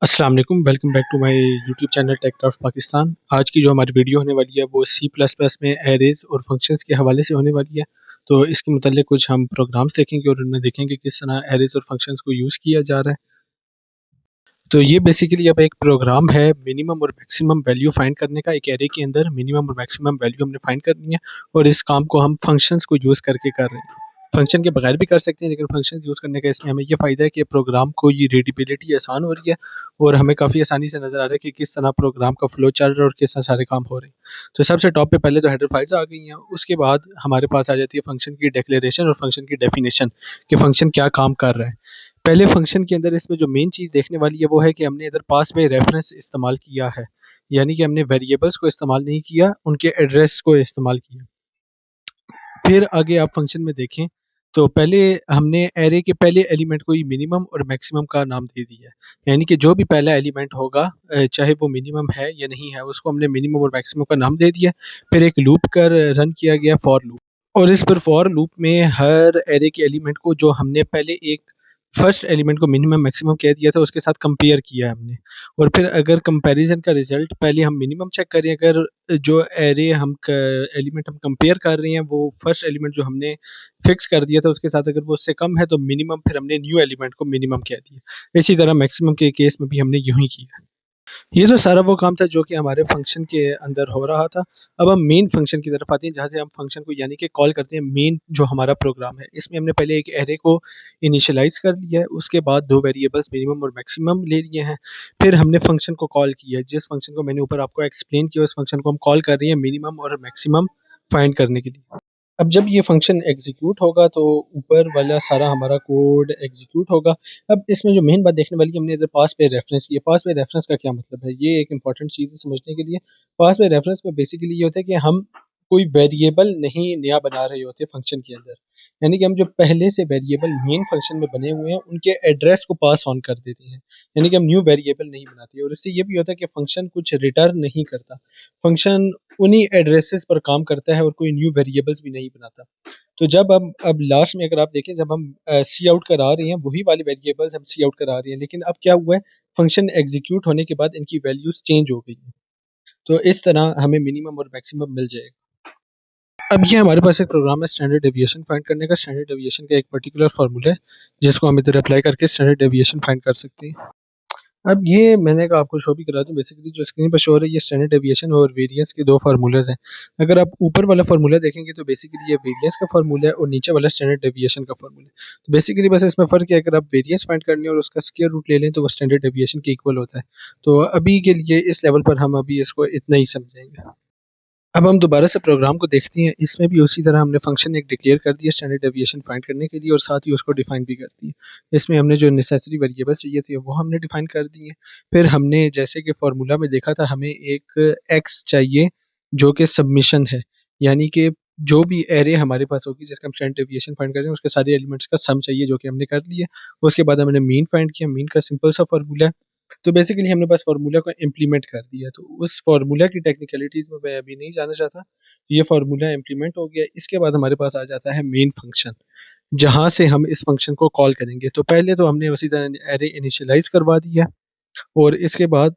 अस्सलाम वालेकुम, welcome back to my YouTube channel Techcraft Pakistan. आज की जो हमारी वीडियो होने वाली है वो सी प्लस प्लस में एरेज और फंक्शंस के हवाले से होने वाली है। तो इसके मुतालिक कुछ हम प्रोग्राम्स देखेंगे और उनमें देखेंगे किस तरह एरेज और फंक्शंस को यूज़ किया जा रहा है। तो ये बेसिकली अब एक प्रोग्राम है मिनिमम और मैक्सिमम वैल्यू फाइंड करने का। एक एरे के अंदर मिनिमम और मैक्सिमम वैल्यू हमने फाइंड करनी है और इस काम को हम फंक्शंस को यूज़ करके कर रहे हैं। फंक्शन के बगैर भी कर सकते हैं, लेकिन फंक्शन यूज़ करने का इसमें हमें ये फ़ायदा है कि प्रोग्राम को ये रीडेबिलिटी आसान हो रही है और हमें काफ़ी आसानी से नज़र आ रहा है कि किस तरह प्रोग्राम का फ्लो चल रहा है और किस तरह सारे काम हो रहे हैं। तो सबसे टॉप पे पहले तो हेडर फाइल्स आ गई हैं, उसके बाद हमारे पास आ जाती है फंक्शन की डिक्लेरेशन और फंक्शन की डेफिनेशन कि फंक्शन क्या काम कर रहा है। पहले फंक्शन के अंदर इसमें जो मेन चीज़ देखने वाली है वो है कि हमने इधर पास में रेफरेंस इस्तेमाल किया है, यानी कि हमने वेरिएबल्स को इस्तेमाल नहीं किया, उनके एड्रेस को इस्तेमाल किया। फिर आगे आप फंक्शन में देखें तो पहले हमने एरे के पहले एलिमेंट को ही मिनिमम और मैक्सिमम का नाम दे दिया है, यानी कि जो भी पहला एलिमेंट होगा चाहे वो मिनिमम है या नहीं है, उसको हमने मिनिमम और मैक्सिमम का नाम दे दिया। फिर एक लूप कर रन किया गया फॉर लूप, और इस पर फॉर लूप में हर एरे के एलिमेंट को जो हमने पहले एक फर्स्ट एलिमेंट को मिनिमम मैक्सिमम कह दिया था उसके साथ कंपेयर किया हमने। और फिर अगर कंपैरिजन का रिजल्ट पहले हम मिनिमम चेक करें, अगर जो एरे हम एलिमेंट हम कंपेयर कर रहे हैं वो फर्स्ट एलिमेंट जो हमने फिक्स कर दिया था उसके साथ अगर वो उससे कम है तो मिनिमम, फिर हमने न्यू एलिमेंट को मिनिमम कह दिया। इसी तरह मैक्सिमम के केस में भी हमने यूं ही किया। ये तो सारा वो काम था जो कि हमारे फंक्शन के अंदर हो रहा था। अब हम मेन फंक्शन की तरफ आते हैं, जहाँ से हम फंक्शन को यानी कि कॉल करते हैं। मेन जो हमारा प्रोग्राम है इसमें हमने पहले एक एरे को इनिशियलाइज कर लिया है, उसके बाद दो वेरिएबल्स मिनिमम और मैक्सिमम ले लिए हैं। फिर हमने फंक्शन को कॉल किया है, जिस फंक्शन को मैंने ऊपर आपको एक्सप्लेन किया उस फंक्शन को हम कॉल कर रहे हैं मिनिमम और मैक्सिमम फाइंड करने के लिए। अब जब ये फंक्शन एग्जीक्यूट होगा तो ऊपर वाला सारा हमारा कोड एग्जीक्यूट होगा। अब इसमें जो मेन बात देखने वाली है, हमने इधर पास पे रेफरेंस किया। पास पे रेफरेंस का क्या मतलब है, ये एक इंपॉर्टेंट चीज़ है समझने के लिए। पास पे रेफरेंस में बेसिकली ये होता है कि हम कोई वेरिएबल नहीं नया बना रहे होते फंक्शन के अंदर, यानी कि हम जो पहले से वेरिएबल मेन फंक्शन में बने हुए हैं उनके एड्रेस को पास ऑन कर देते हैं, यानी कि हम न्यू वेरिएबल नहीं बनाते। और इससे ये भी होता है कि फंक्शन कुछ रिटर्न नहीं करता, फंक्शन उन्हीं एड्रेसेस पर काम करता है और कोई न्यू वेरिएबल्स भी नहीं बनाता। तो जब अब लास्ट में अगर आप देखें, जब हम सी आउट करा रहे हैं वही वाले वेरिएबल्स हम सी आउट करा रहे हैं, लेकिन अब क्या हुआ है, फंक्शन एग्जीक्यूट होने के बाद इनकी वैल्यूज चेंज हो गई हैं। तो इस तरह हमें मिनिमम और मैक्सिमम मिल जाएगा। अब ये हमारे पास एक प्रोग्राम है स्टैंडर्ड डेविएशन फाइंड करने का। स्टैंडर्ड डेविएशन का एक पर्टिकुलर फार्मूला है जिसको हम इधर अप्लाई करके स्टैंडर्ड डेविएशन फाइंड कर सकते हैं। अब ये मैंने कहा आपको शो भी करा दूं। बेसिकली जो स्क्रीन पर शो हो रहा है ये स्टैंडर्ड डेविएशन और वेरिएंस के दो फार्मूलाज हैं। अगर आप ऊपर वाला फार्मूला देखेंगे तो बेसिकली ये वेरिएंस का फार्मूला है और नीचे वाला स्टैंडर्ड डेविएशन का फार्मूला है। तो बेसिकली बस इसमें फ़र्क है, अगर आप वेरिएंस फाइंड कर लें और उसका स्क्वायर रूट ले लें तो वो स्टैंडर्ड डेविएशन के इक्वल होता है। तो अभी के लिए इस लेवल पर हम अभी इसको इतना ही समझेंगे। अब हम दोबारा से प्रोग्राम को देखते हैं। इसमें भी उसी तरह हमने फंक्शन एक डिक्लेयर कर दिया स्टैंडर्ड डेविएशन फाइंड करने के लिए और साथ ही उसको डिफाइन भी कर दिया। इसमें हमने जो नेसेसरी वेरिएबल्स चाहिए थे वो हमने डिफाइन कर दिए। फिर हमने जैसे कि फार्मूला में देखा था, हमें एक एक्स चाहिए जो कि सबमिशन है, यानी कि जो भी एरे हमारे पास होगी जिसका हम स्टैंडर्ड डेविएशन फाइंड कर रहे हैं उसके सारे एलिमेंट्स का सम चाहिए, जो कि हमने कर लिया। उसके बाद हमने मीन फाइंड किया। मीन का सिंपल सा फार्मूला है, तो बेसिकली हमने बस फार्मूला को इम्प्लीमेंट कर दिया। तो उस फार्मूला की टेक्निकलिटीज में मैं अभी नहीं जाना चाहता। ये फार्मूला इम्प्लीमेंट हो गया, इसके बाद हमारे पास आ जाता है मेन फंक्शन, जहां से हम इस फंक्शन को कॉल करेंगे। तो पहले तो हमने उसी तरह एरे इनिशियलाइज करवा दिया और इसके बाद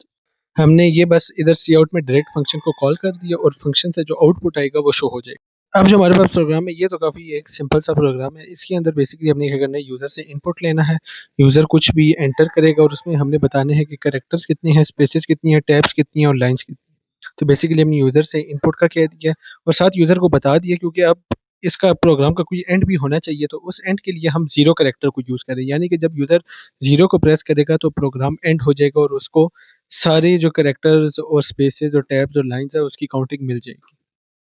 हमने ये बस इधर सी आउट में डायरेक्ट फंक्शन को कॉल कर दिया और फंक्शन से जो आउटपुट आएगा वो शो हो जाएगा। अब जो हमारे पास प्रोग्राम है ये तो काफ़ी एक सिंपल सा प्रोग्राम है। इसके अंदर बेसिकली हमने क्या करना है, यूज़र से इनपुट लेना है। यूज़र कुछ भी एंटर करेगा और उसमें हमने बताने हैं कि कैरेक्टर्स कितने हैं, स्पेसेस कितनी हैं, टैब्स कितनी हैं और लाइंस कितनी हैं। तो बेसिकली हमने यूज़र से इनपुट का कह दिया और साथ यूज़र को बता दिया, क्योंकि अब इसका प्रोग्राम का कोई एंड भी होना चाहिए, तो उस एंड के लिए हम जीरो कैरेक्टर को यूज़ करें, यानी कि जब यूज़र जीरो को प्रेस करेगा तो प्रोग्राम एंड हो जाएगा और उसको सारे जो कैरेक्टर्स और स्पेसेस और टैब्स और लाइंस है उसकी काउंटिंग मिल जाएगी।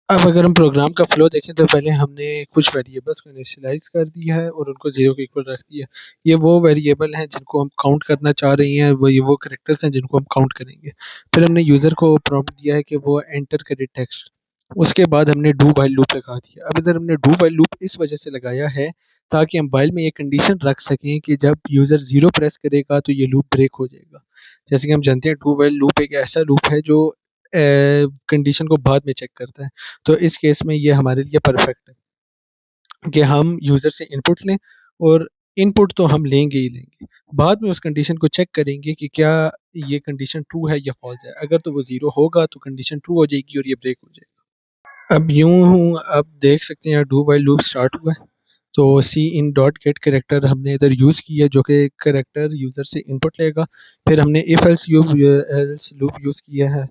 अब अगर हम प्रोग्राम का फ्लो देखें तो पहले हमने कुछ वेरिएबल्स को इनिशियलाइज कर दिया है और उनको जीरो के इक्वल रख दिया। ये वो वेरिएबल हैं जिनको हम काउंट करना चाह रही हैं, वो ये वो कैरेक्टर्स हैं जिनको हम काउंट करेंगे। फिर हमने यूज़र को प्रॉम्प्ट दिया है कि वो एंटर करे टेक्स्ट। उसके बाद हमने डू व्हाइल लूप लगा दिया। अब इधर हमने डू व्हाइल लूप इस वजह से लगाया है ताकि हम व्हाइल में ये कंडीशन रख सकें कि जब यूज़र जीरो प्रेस करेगा तो ये लूप ब्रेक हो जाएगा। जैसे कि हम जानते हैं डू व्हाइल लूप एक ऐसा लूप है जो कंडीशन को बाद में चेक करता है। तो इस केस में ये हमारे लिए परफेक्ट है कि हम यूज़र से इनपुट लें और इनपुट तो हम लेंगे ही लेंगे। बाद में उस कंडीशन को चेक करेंगे कि क्या ये कंडीशन ट्रू है या फॉल्स है। अगर तो वो ज़ीरो होगा तो कंडीशन ट्रू हो जाएगी और ये ब्रेक हो जाएगा। अब यूं अब देख सकते हैं डू वाइल लूप स्टार्ट हुआ है। तो सी इन डॉट गेट करेक्टर हमने इधर यूज़ किया जो कि करेक्टर यूज़र से इनपुट लेगा। फिर हमने इफ़ एल्स लूप यूज़ किया है।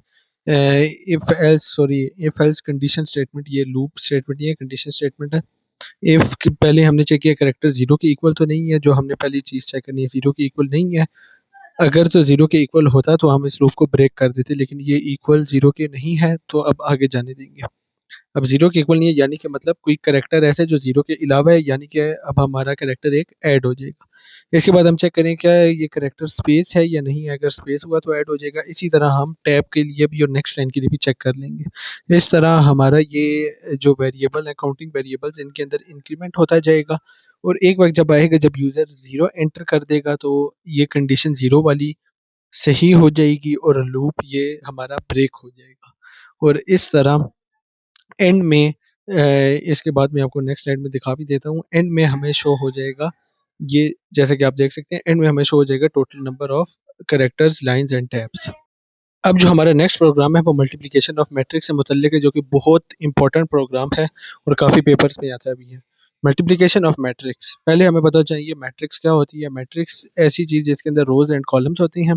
इफ़ एल्स कंडीशन स्टेटमेंट, ये लूप स्टेटमेंट नहीं है, कंडीशन स्टेटमेंट है। इफ़ पहले हमने चेक किया करेक्टर ज़ीरो के इक्वल तो नहीं है, जो हमने पहली चीज़ चेक करनी है ज़ीरो के इक्वल नहीं है। अगर तो ज़ीरो के इक्वल होता तो हम इस लूप को ब्रेक कर देते, लेकिन ये इक्वल ज़ीरो के नहीं है तो अब आगे जाने देंगे। अब ज़ीरो के इक्वल नहीं है यानी कि मतलब कोई करैक्टर ऐसा है जो ज़ीरो के अलावा है, यानी कि अब हमारा करैक्टर एक ऐड हो जाएगा। इसके बाद हम चेक करें क्या ये करैक्टर स्पेस है या नहीं है, अगर स्पेस हुआ तो ऐड हो जाएगा। इसी तरह हम टैब के लिए भी और नेक्स्ट लाइन के लिए भी चेक कर लेंगे। इस तरह हमारा ये जो वेरिएबल है, काउंटिंग वेरिएबल्स, इनके अंदर इंक्रीमेंट होता जाएगा। और एक वक्त जब आएगा जब यूज़र ज़ीरो एंटर कर देगा तो ये कंडीशन ज़ीरो वाली सही हो जाएगी और लूप ये हमारा ब्रेक हो जाएगा। और इस तरह एंड में इसके बाद मैं आपको नेक्स्ट स्लाइड में दिखा भी देता हूँ। एंड में हमें शो हो जाएगा ये, जैसे कि आप देख सकते हैं एंड में हमें शो हो जाएगा total number of characters, lines and tabs. अब जो हमारा नेक्स्ट प्रोग्राम है वो मल्टीप्लिकेशन ऑफ मैट्रिक्स से मुतल्लिक है, जो कि बहुत इंपॉर्टेंट प्रोग्राम है और काफ़ी पेपर्स में आता भी है। मल्टीप्लिकेशन ऑफ मैट्रिक्स, पहले हमें पता चाहिए मैट्रिक्स क्या होती है। मैट्रिक्स ऐसी चीज़ जिसके अंदर रोज एंड कॉलम्स होती हैं।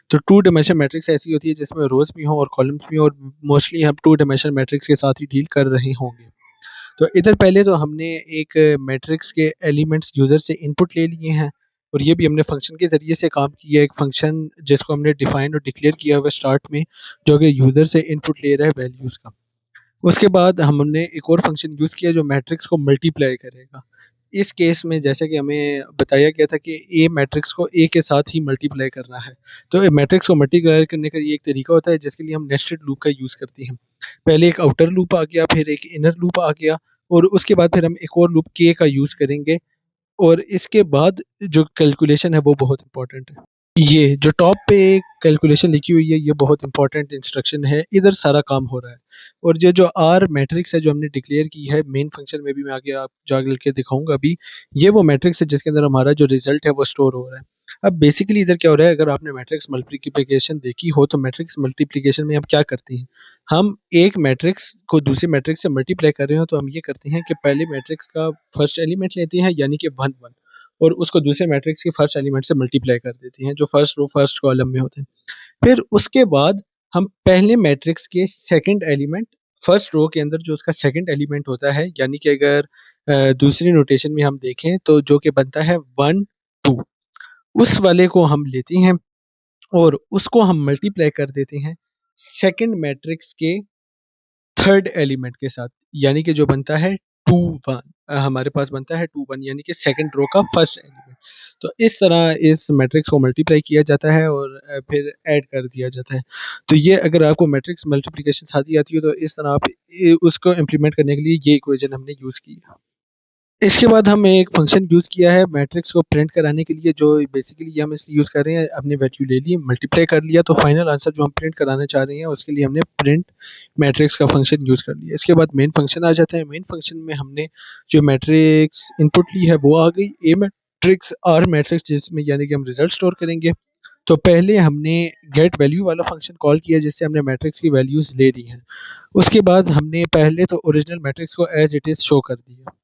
तो टू डायमेंशन मैट्रिक्स ऐसी होती है जिसमें रोज भी हो और कॉलम्स भी हो, और मोस्टली हम टू डायमेंशन मैट्रिक्स के साथ ही डील कर रहे होंगे। तो इधर पहले तो हमने एक मैट्रिक्स के एलिमेंट्स यूज़र से इनपुट ले लिए हैं, और ये भी हमने फंक्शन के ज़रिए से काम किया है। एक फंक्शन जिसको हमने डिफाइन और डिक्लेयर किया हुआ स्टार्ट में, जो कि यूज़र से इनपुट ले रहा है वैल्यूज़ का। उसके बाद हमने एक और फंक्शन यूज़ किया जो मैट्रिक्स को मल्टीप्लाई करेगा। इस केस में जैसे कि हमें बताया गया था कि ए मैट्रिक्स को ए के साथ ही मल्टीप्लाई करना है। तो मैट्रिक्स को मल्टीप्लाई करने का ये एक तरीका होता है जिसके लिए हम नेस्टेड लूप का यूज़ करते हैं। पहले एक आउटर लूप आ गया, फिर एक इनर लूप आ गया, और उसके बाद फिर हम एक और लूप के का यूज़ करेंगे। और इसके बाद जो कैलकुलेशन है वो बहुत इंपॉर्टेंट है। ये जो टॉप पे एक कैलकुलेशन लिखी हुई है ये बहुत इंपॉर्टेंट इंस्ट्रक्शन है, इधर सारा काम हो रहा है। और ये जो आर मैट्रिक्स है जो हमने डिक्लेयर की है मेन फंक्शन में, भी मैं आगे आप जाकर के दिखाऊंगा अभी। ये वो मैट्रिक्स है जिसके अंदर हमारा जो रिजल्ट है वो स्टोर हो रहा है। अब बेसिकली इधर क्या हो रहा है, अगर आपने मैट्रिक्स मल्टीप्लिकेशन देखी हो तो मैट्रिक्स मल्टीप्लिकेशन में हम क्या करते हैं, हम एक मैट्रिक्स को दूसरे मैट्रिक्स से मल्टीप्लाई कर रहे हो तो हम ये करते हैं कि पहले मैट्रिक्स का फर्स्ट एलिमेंट लेते हैं यानी कि वन वन, और उसको दूसरे मैट्रिक्स के फर्स्ट एलिमेंट से मल्टीप्लाई कर देते हैं जो फर्स्ट रो फर्स्ट कॉलम में होते हैं। फिर उसके बाद हम पहले मैट्रिक्स के सेकंड एलिमेंट फर्स्ट रो के अंदर जो उसका सेकंड एलिमेंट होता है, यानी कि अगर दूसरी नोटेशन में हम देखें तो जो कि बनता है वन टू, उस वाले को हम लेते हैं और उसको हम मल्टीप्लाई कर देते हैं सेकंड मैट्रिक्स के थर्ड एलिमेंट के साथ, यानी कि जो बनता है टू वन। हमारे पास बनता है टू वन यानी कि सेकंड रो का फर्स्ट एलिमेंट। तो इस तरह इस मैट्रिक्स को मल्टीप्लाई किया जाता है और फिर ऐड कर दिया जाता है। तो ये अगर आपको मैट्रिक्स मल्टीप्लिकेशन आती आती है तो इस तरह आप उसको इम्प्लीमेंट करने के लिए ये इक्वेशन हमने यूज़ की है। इसके बाद हम एक फंक्शन यूज़ किया है मैट्रिक्स को प्रिंट कराने के लिए, जो बेसिकली हम इसलिए यूज़ कर रहे हैं, अपनी वैल्यू ले ली मल्टीप्लाई कर लिया तो फाइनल आंसर जो हम प्रिंट कराना चाह रहे हैं उसके लिए हमने प्रिंट मैट्रिक्स का फंक्शन यूज़ कर लिया। इसके बाद मेन फंक्शन आ जाता है। मेन फंक्शन में हमने जो मैट्रिक्स इनपुट ली है वो आ गई, ए मैट्रिक्स आर मैट्रिक्स, जिसमें यानी कि हम रिजल्ट स्टोर करेंगे। तो पहले हमने गेट वैल्यू वाला फंक्शन कॉल किया जिससे हमने मैट्रिक्स की वैल्यूज़ ले ली हैं। उसके बाद हमने पहले तो ओरिजिनल मैट्रिक्स को एज इट इज़ शो कर दिया।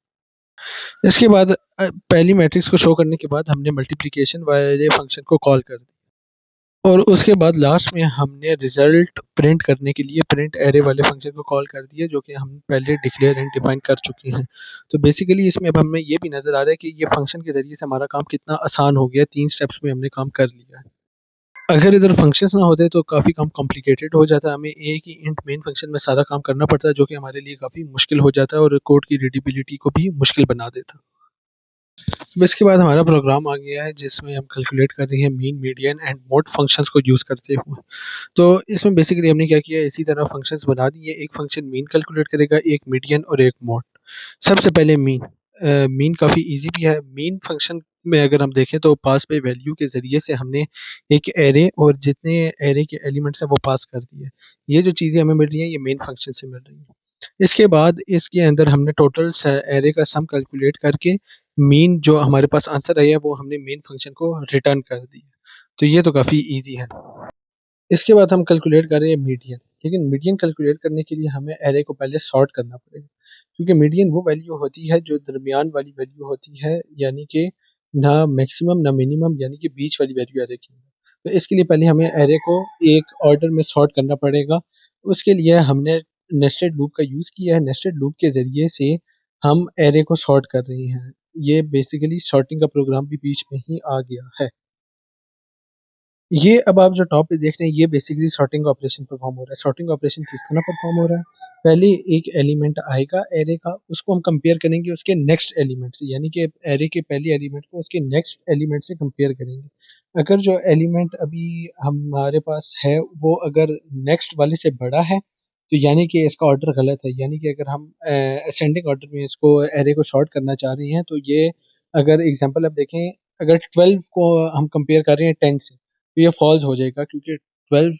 इसके बाद पहली मैट्रिक्स को शो करने के बाद हमने मल्टीप्लिकेशन वाले फंक्शन को कॉल कर दिया, और उसके बाद लास्ट में हमने रिजल्ट प्रिंट करने के लिए प्रिंट एरे वाले फंक्शन को कॉल कर दिया, जो कि हम पहले डिक्लेयर एंड डिफाइन कर चुके हैं। तो बेसिकली इसमें अब हमें ये भी नज़र आ रहा है कि ये फंक्शन के ज़रिए से हमारा काम कितना आसान हो गया, 3 स्टेप्स में हमने काम कर लिया है। अगर इधर फंक्शंस ना होते तो काफ़ी काम कॉम्प्लिकेटेड हो जाता है, हमें एक ही इंट मेन फंक्शन में सारा काम करना पड़ता है, जो कि हमारे लिए काफ़ी मुश्किल हो जाता है और कोड की रीडेबिलिटी को भी मुश्किल बना देता है। अब इसके बाद हमारा प्रोग्राम आ गया है जिसमें हम कैलकुलेट कर रहे हैं mean, median and mode functions को यूज़ करते हुए। तो इसमें बेसिकली हमने क्या किया, इसी तरह फंक्शंस बना दिए। एक फंक्शन मीन कैलकुलेट करेगा, एक मीडियन और एक मोड। सबसे पहले मीन। मीन काफ़ी इजी भी है। मीन फंक्शन में अगर हम देखें तो पास पे वैल्यू के ज़रिए से हमने एक एरे और जितने एरे के एलिमेंट्स हैं वो पास कर दिए। ये जो चीज़ें हमें मिल रही हैं ये मेन फंक्शन से मिल रही हैं। इसके बाद इसके अंदर हमने टोटल एरे का सम कैलकुलेट करके मीन जो हमारे पास आंसर आया है वो हमने मेन फंक्शन को रिटर्न कर दिया। तो ये तो काफ़ी ईजी है। इसके बाद हम कैलकुलेट कर रहे हैं मीडियन। लेकिन मीडियन कैलकुलेट करने के लिए हमें एरे को पहले सॉर्ट करना पड़ेगा, क्योंकि मीडियन वो वैल्यू होती है जो दरमियान वाली वैल्यू होती है, यानी कि ना मैक्सिमम ना मिनिमम, यानी कि बीच वाली वैल्यू एरे की। तो इसके लिए पहले हमें एरे को एक ऑर्डर में सॉर्ट करना पड़ेगा। उसके लिए हमने नेस्टेड लूप का यूज़ किया है। नेस्टेड लूप के ज़रिए से हम एरे को सॉर्ट कर रहे हैं। ये बेसिकली सॉर्टिंग का प्रोग्राम भी बीच में ही आ गया है। ये अब आप जो टॉप पे देख रहे हैं ये बेसिकली सॉर्टिंग ऑपरेशन परफॉर्म हो रहा है। सॉर्टिंग ऑपरेशन किस तरह परफॉर्म हो रहा है? पहले एक एलिमेंट आएगा एरे का, उसको हम कंपेयर करेंगे उसके नेक्स्ट एलिमेंट से, यानी कि एरे के पहले एलिमेंट को उसके नेक्स्ट एलिमेंट से कंपेयर करेंगे। अगर जो एलिमेंट अभी हमारे पास है वो अगर नेक्स्ट वाले से बड़ा है, तो यानी कि इसका ऑर्डर गलत है। यानी कि अगर हम असेंडिंग ऑर्डर में इसको एरे को सॉर्ट करना चाह रहे हैं, तो ये अगर एग्जांपल अब देखें, अगर 12 को हम कंपेयर कर रहे हैं 10 से, तो ये फॉल्स हो जाएगा, क्योंकि 12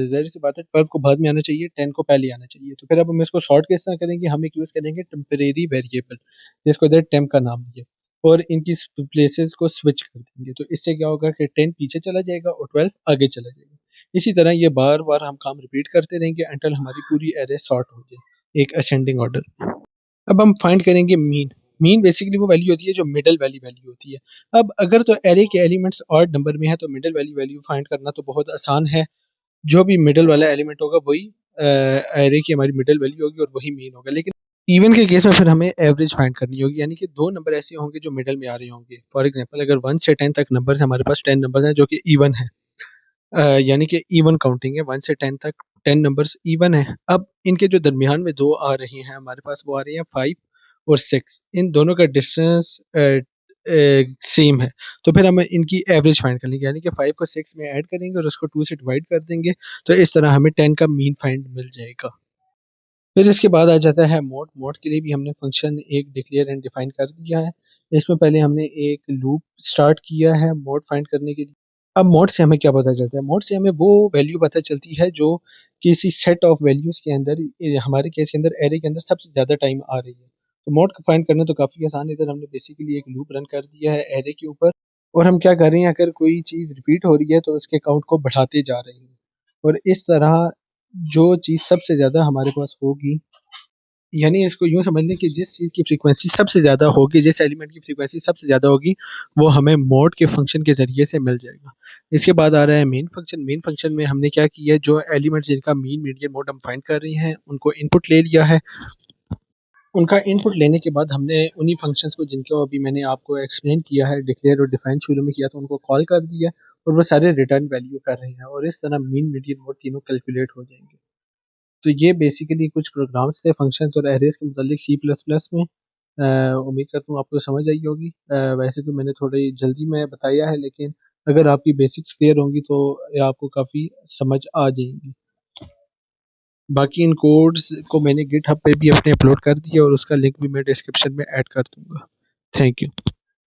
ज़ाहिर सी बात है 12 को बाद में आना चाहिए, 10 को पहले आना चाहिए। तो फिर अब हम इसको सॉर्ट किस तरह करेंगे? हम एक यूज़ करेंगे टेम्परेरी वेरिएबल, जिसको इधर टेम्प का नाम दिया, और इनकी प्लेसेस को स्विच कर देंगे। तो इससे क्या होगा कि 10 पीछे चला जाएगा और 12 आगे चला जाएगा। इसी तरह ये बार बार हम काम रिपीट करते रहेंगे अंटिल हमारी पूरी एरे सॉर्ट हो जाए एक असेंडिंग ऑर्डर। अब हम फाइंड करेंगे मीन। मीन बेसिकली वो वैल्यू होती है जो मिडल वाली वैल्यू होती है। अब अगर तो एरे के एलिमेंट्स ऑड नंबर में है तो मिडल वाली वैल्यू फाइंड करना तो बहुत आसान है। जो भी मिडल वाला एलिमेंट होगा वही एरे की हमारी मिडल वैल्यू होगी और वही मीन होगा। लेकिन इवन के केस में फिर हमें एवरेज फाइंड करनी होगी, यानी कि दो नंबर ऐसे होंगे जो मिडल में आ रहे होंगे। फॉर एग्जांपल अगर 1 से 10 तक नंबर्स हमारे पास 10 नंबर्स हैं जो कि इवन है, यानी कि इवन काउंटिंग है। 1 से 10 तक 10 नंबर्स इवन है। अब इनके जो दरमियान में दो आ रहे हैं हमारे पास, वो आ रहे हैं 5 और 6। इन दोनों का डिस्टेंस सेम है। तो फिर हम इनकी एवरेज फाइंड कर लेंगे, यानी कि 5 को 6 में ऐड करेंगे और उसको 2 से डिवाइड कर देंगे। तो इस तरह हमें 10 का मीन फाइंड मिल जाएगा। फिर इसके बाद आ जाता है मोड। मोड के लिए भी हमने फंक्शन एक डिक्लेयर एंड डिफाइन कर दिया है। इसमें पहले हमने एक लूप स्टार्ट किया है मोड फाइंड करने के लिए। अब मोड से हमें क्या पता चलता है? मोड से हमें वो वैल्यू पता चलती है जो किसी सेट ऑफ वैल्यूज के अंदर, हमारे केस के अंदर एरे के अंदर सबसे ज़्यादा टाइम आ रही है। तो मोड को फाइंड करना तो काफ़ी आसान है। इधर हमने बेसिकली एक लूप रन कर दिया है एरे के ऊपर, और हम क्या कर रहे हैं, अगर कोई चीज़ रिपीट हो रही है तो उसके काउंट को बढ़ाते जा रहे हैं। और इस तरह जो चीज़ सबसे ज़्यादा हमारे पास होगी, यानी इसको यूँ समझ लें कि जिस चीज़ की फ्रीक्वेंसी सबसे ज़्यादा होगी, जिस एलिमेंट की फ्रीक्वेंसी सबसे ज़्यादा होगी, वो हमें मोड के फंक्शन के ज़रिए से मिल जाएगा। इसके बाद आ रहा है मेन फंक्शन। मेन फंक्शन में हमने क्या किया है, जो एलिमेंट्स जिनका मीन, मीडियन, मोड हम फाइंड कर रहे हैं, उनको इनपुट ले लिया है। उनका इनपुट लेने के बाद हमने उन्हीं फंक्शंस को, जिनको अभी मैंने आपको एक्सप्लेन किया है, डिक्लेयर और डिफाइन शुरू में किया था, उनको कॉल कर दिया और वो सारे रिटर्न वैल्यू कर रहे हैं, और इस तरह मीन, मीडियन, मोड तीनों कैलकुलेट हो जाएंगे। तो ये बेसिकली कुछ प्रोग्राम्स थे फंक्शंस और एरेज के मुतालिक सी प्लस प्लस में। उम्मीद करता हूँ आपको समझ आई होगी। वैसे तो मैंने थोड़ी जल्दी में बताया है, लेकिन अगर आपकी बेसिक्स क्लियर होंगी तो ये आपको काफ़ी समझ आ जाएंगी। बाकी इन कोड्स को मैंने गिटहब पे भी अपने अपलोड कर दिया और उसका लिंक भी मैं डिस्क्रिप्शन में ऐड कर दूंगा। Thank you.